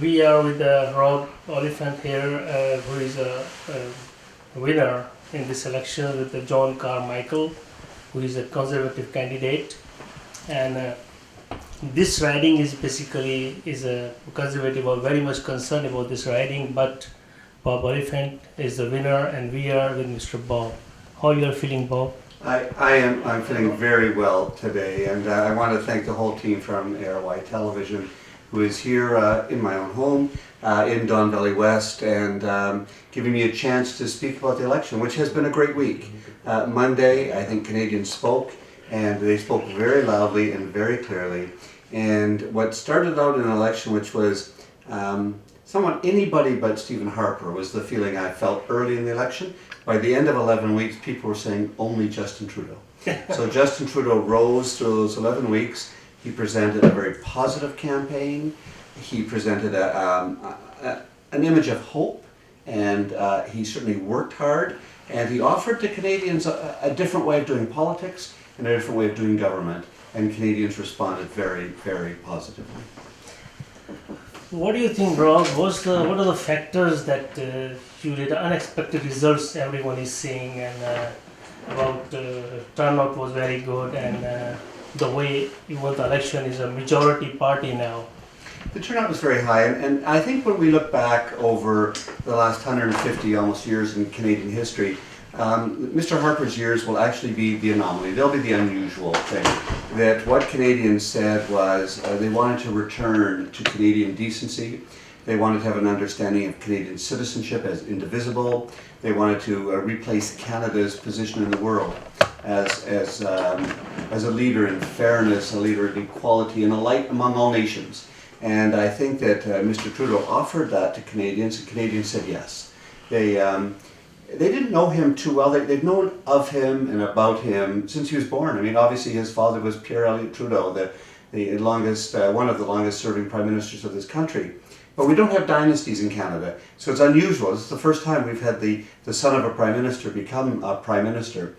We are with Rob Oliphant here, who is a winner in this election with John Carmichael, who is a conservative candidate. And this riding is basically a conservative are very much concerned about this riding, but Bob Oliphant is the winner, and we are with Mr. Bob. How you are feeling, Bob? I'm feeling very well today, and I want to thank the whole team from ARY Television, who is here in my own home in Don Valley West, and giving me a chance to speak about the election, which has been a great week. Monday, I think Canadians spoke, and they spoke very loudly and very clearly. And what started out in an election which was somewhat anybody but Stephen Harper was the feeling I felt early in the election. By the end of 11 weeks, people were saying only Justin Trudeau. So Justin Trudeau rose through those 11 weeks. He presented a very positive campaign. He presented an image of hope, and he certainly worked hard. And he offered to Canadians a different way of doing politics and a different way of doing government. And Canadians responded very, very positively. What do you think, Rob? What are the factors that you did unexpected results everyone is seeing, and about turnout was very good, and the way you won the election is a majority party now? The turnout was very high, and I think when we look back over the last 150 almost years in Canadian history, Mr. Harper's years will actually be the anomaly. They'll be the unusual thing. That what Canadians said was they wanted to return to Canadian decency. They wanted to have an understanding of Canadian citizenship as indivisible. They wanted to replace Canada's position in the world as a leader in fairness, a leader in equality, and a light among all nations. And I think that Mr. Trudeau offered that to Canadians, and Canadians said yes. They didn't know him too well. They've known of him and about him since he was born. I mean, obviously his father was Pierre Elliott Trudeau, the longest, one of the longest serving prime ministers of this country. But we don't have dynasties in Canada, so it's unusual. It's the first time we've had the son of a prime minister become a prime minister.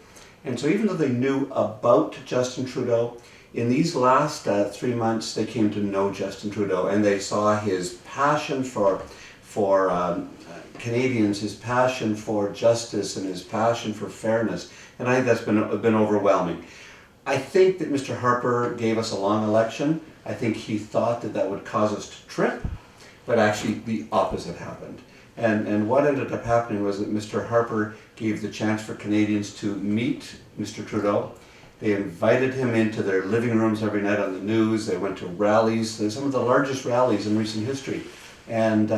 And so even though they knew about Justin Trudeau, in these last 3 months they came to know Justin Trudeau, and they saw his passion for Canadians, his passion for justice, and his passion for fairness. And I think that's been overwhelming. I think that Mr. Harper gave us a long election. I think he thought that would cause us to trip, but actually the opposite happened. And what ended up happening was that Mr. Harper gave the chance for Canadians to meet Mr. Trudeau. They invited him into their living rooms every night on the news. They went to rallies, some of the largest rallies in recent history. And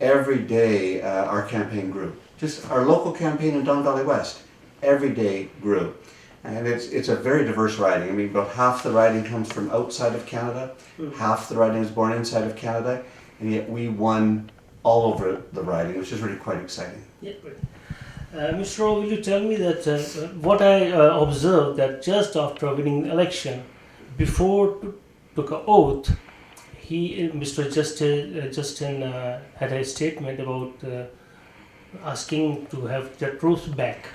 every day our campaign grew. Just our local campaign in Don Valley West, every day grew. And it's a very diverse riding. I mean, about half the riding comes from outside of Canada, half the riding is born inside of Canada, and yet we won all over the riding, which is really quite exciting. Yeah, great. Mr. Rowe, will you tell me that what I observed that just after winning the election, before took an oath, Mr. Justin had a statement about asking to have the truth back.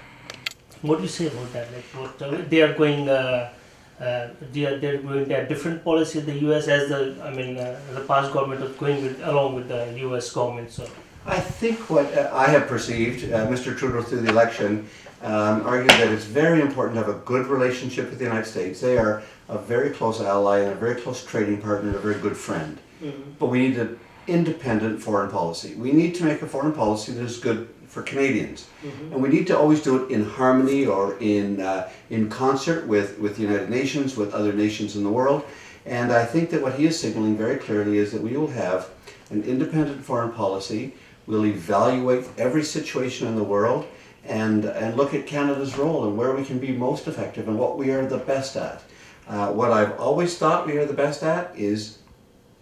What do you say about that? Like, what they are going? They're going a different policy in the U.S. as the past government was going along with the U.S. government. So I think what I have perceived, Mr. Trudeau through the election argued that it's very important to have a good relationship with the United States. They are a very close ally and a very close trading partner and a very good friend. Mm-hmm. But we need an independent foreign policy. We need to make a foreign policy that is good for Canadians. Mm-hmm. And we need to always do it in harmony or in concert with the United Nations, with other nations in the world. And I think that what he is signaling very clearly is that we will have an independent foreign policy. We'll evaluate every situation in the world and look at Canada's role and where we can be most effective and what we are the best at. What I've always thought we are the best at is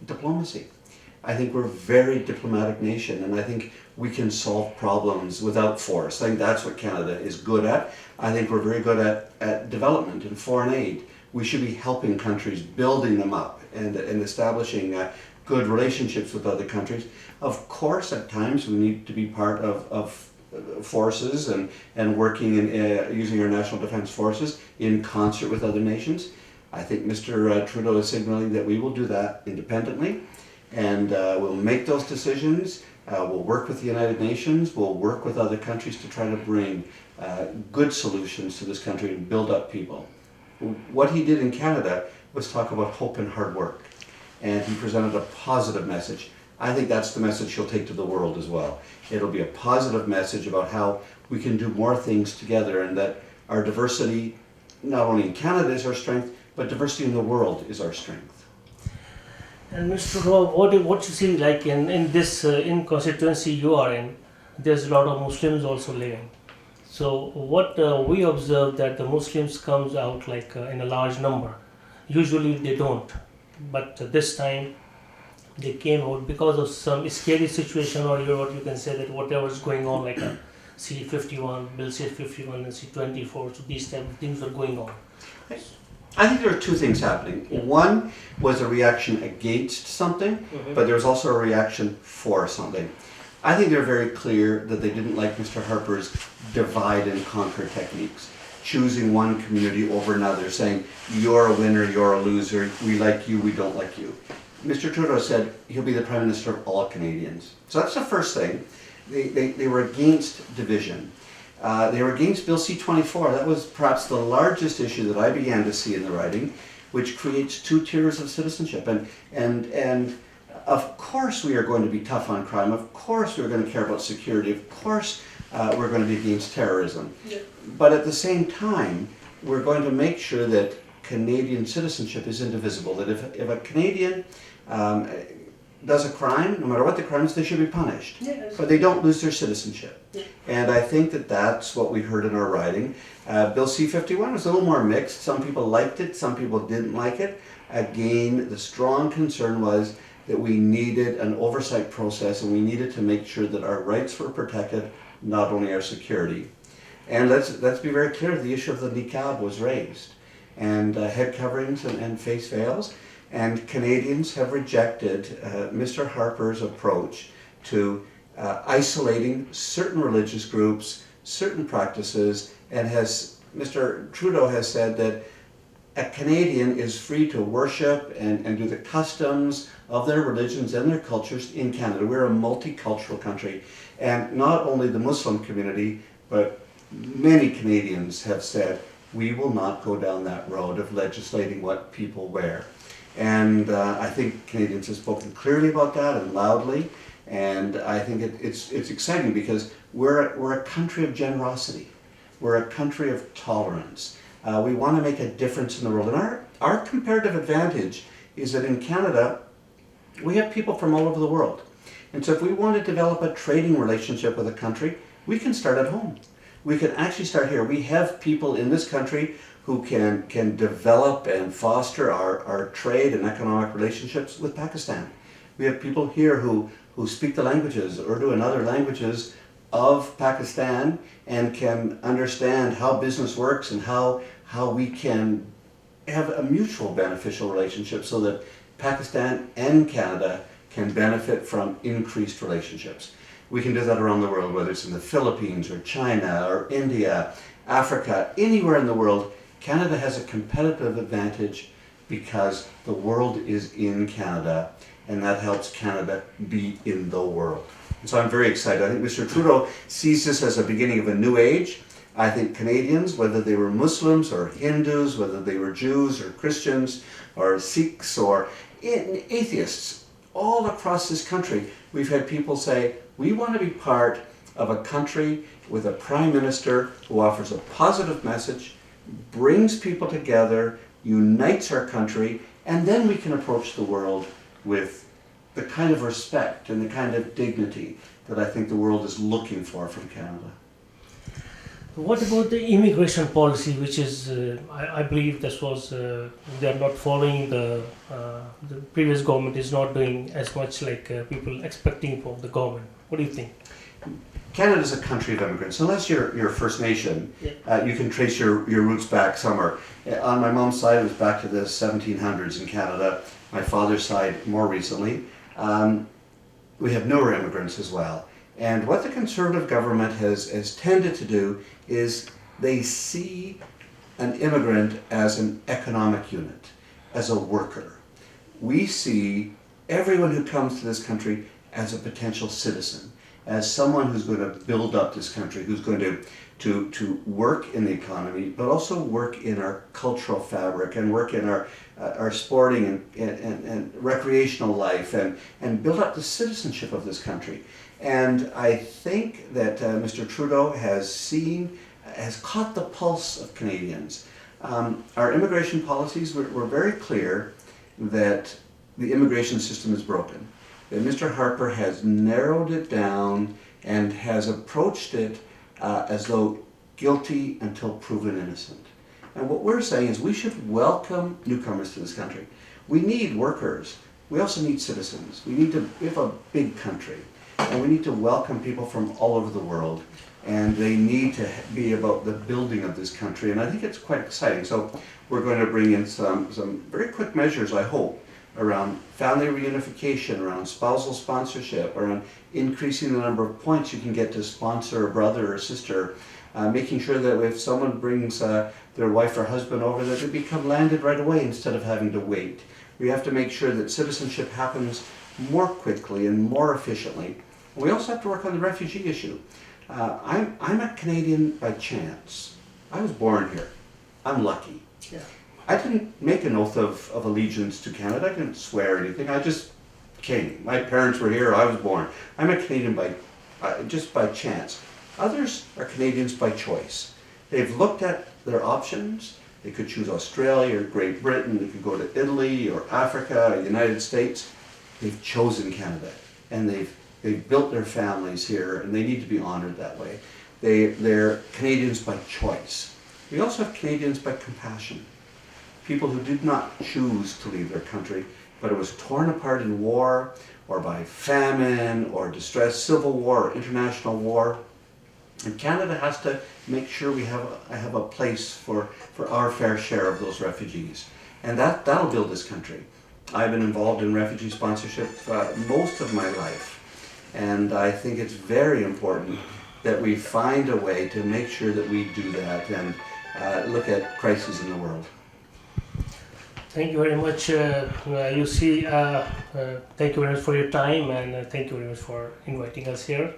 diplomacy. I think we're a very diplomatic nation, and I think we can solve problems without force. I think that's what Canada is good at. I think we're very good at development and foreign aid. We should be helping countries, building them up, and establishing good relationships with other countries. Of course, at times we need to be part of forces and working in using our national defense forces in concert with other nations. I think Mr. Trudeau is signaling that we will do that independently. and we'll make those decisions. We'll work with the United Nations. We'll work with other countries to try to bring good solutions to this country and build up people. What he did in Canada was talk about hope and hard work, and he presented a positive message. I think that's the message he'll take to the world as well. It'll be a positive message about how we can do more things together, and that our diversity, not only in Canada is our strength, but diversity in the world is our strength. And Mr. Rob, what you see, like in this in constituency you are in, there's a lot of Muslims also living. So what we observe that the Muslims comes out like in a large number. Usually they don't, but this time they came out because of some scary situation, or what you can say that whatever is going on, like a C-51, Bill C-51 and C-24, so these type of things are going on. I think there are two things happening. Yeah. One was a reaction against something, but there was also a reaction for something. I think they're very clear that they didn't like Mr. Harper's divide and conquer techniques, choosing one community over another, saying, you're a winner, you're a loser, we like you, we don't like you. Mr. Trudeau said he'll be the Prime Minister of all Canadians. So that's the first thing. They were against division. They were against Bill C-24. That was perhaps the largest issue that I began to see in the writing, which creates two tiers of citizenship. And of course we are going to be tough on crime. Of course we're going to care about security. Of course we're going to be against terrorism. Yeah. But at the same time, we're going to make sure that Canadian citizenship is indivisible. That if a Canadian does a crime, no matter what the crime is, they should be punished. Yes. But they don't lose their citizenship. Yeah. And I think that that's what we heard in our writing. Bill C-51 was a little more mixed. Some people liked it, some people didn't like it. Again, the strong concern was that we needed an oversight process, and we needed to make sure that our rights were protected, not only our security. And let's be very clear, the issue of the niqab was raised, and head coverings and face veils. And Canadians have rejected Mr. Harper's approach to isolating certain religious groups, certain practices, and Mr. Trudeau has said that a Canadian is free to worship and do the customs of their religions and their cultures in Canada. We're a multicultural country, and not only the Muslim community, but many Canadians have said, we will not go down that road of legislating what people wear. And I think Canadians have spoken clearly about that and loudly, and I think it's exciting because we're a country of generosity. We're a country of tolerance. We want to make a difference in the world, and our comparative advantage is that in Canada, we have people from all over the world. And so if we want to develop a trading relationship with a country, we can start at home. We can actually start here. We have people in this country who can develop and foster our trade and economic relationships with Pakistan. We have people here who speak the languages, Urdu and other languages of Pakistan, and can understand how business works and how we can have a mutual beneficial relationship so that Pakistan and Canada can benefit from increased relationships. We can do that around the world, whether it's in the Philippines or China or India, Africa, anywhere in the world. Canada has a competitive advantage because the world is in Canada, and that helps Canada be in the world. And so I'm very excited. I think Mr. Trudeau sees this as a beginning of a new age. I think Canadians, whether they were Muslims or Hindus, whether they were Jews or Christians or Sikhs or atheists, all across this country, we've had people say, we want to be part of a country with a Prime Minister who offers a positive message, brings people together, unites our country, and then we can approach the world with the kind of respect and the kind of dignity that I think the world is looking for from Canada. What about the immigration policy, which is, I believe this was, they are not following the previous government is not doing as much like people expecting from the government. What do you think? Canada is a country of immigrants. Unless you're First Nation, you can trace your roots back somewhere. On my mom's side, it was back to the 1700s in Canada. My father's side, more recently. We have newer immigrants as well. And what the Conservative government has tended to do is they see an immigrant as an economic unit, as a worker. We see everyone who comes to this country as a potential citizen, as someone who's going to build up this country, who's going to work in the economy, but also work in our cultural fabric and work in our sporting and recreational life and build up the citizenship of this country. And I think that Mr. Trudeau has caught the pulse of Canadians. Our immigration policies were very clear that the immigration system is broken. That Mr. Harper has narrowed it down and has approached it as though guilty until proven innocent. And what we're saying is we should welcome newcomers to this country. We need workers. We also need citizens. We have a big country, and we need to welcome people from all over the world. And they need to be about the building of this country. And I think it's quite exciting. So we're going to bring in some very quick measures, I hope, around family reunification, around spousal sponsorship, around increasing the number of points you can get to sponsor a brother or sister, making sure that if someone brings their wife or husband over, that they become landed right away instead of having to wait. We have to make sure that citizenship happens more quickly and more efficiently. We also have to work on the refugee issue. I'm a Canadian by chance. I was born here. I'm lucky. Yeah. I didn't make an oath of allegiance to Canada. I didn't swear anything. I just came. My parents were here. I was born. I'm a Canadian just by chance. Others are Canadians by choice. They've looked at their options. They could choose Australia or Great Britain. They could go to Italy or Africa or the United States. They've chosen Canada, and they've built their families here, and they need to be honored that way. They're Canadians by choice. We also have Canadians by compassion. People who did not choose to leave their country, but it was torn apart in war, or by famine, or distress, civil war, or international war. And Canada has to make sure we have a place for our fair share of those refugees. And that'll build this country. I've been involved in refugee sponsorship most of my life. And I think it's very important that we find a way to make sure that we do that and look at crises in the world. Thank you very much. Thank you very much for your time, and thank you very much for inviting us here.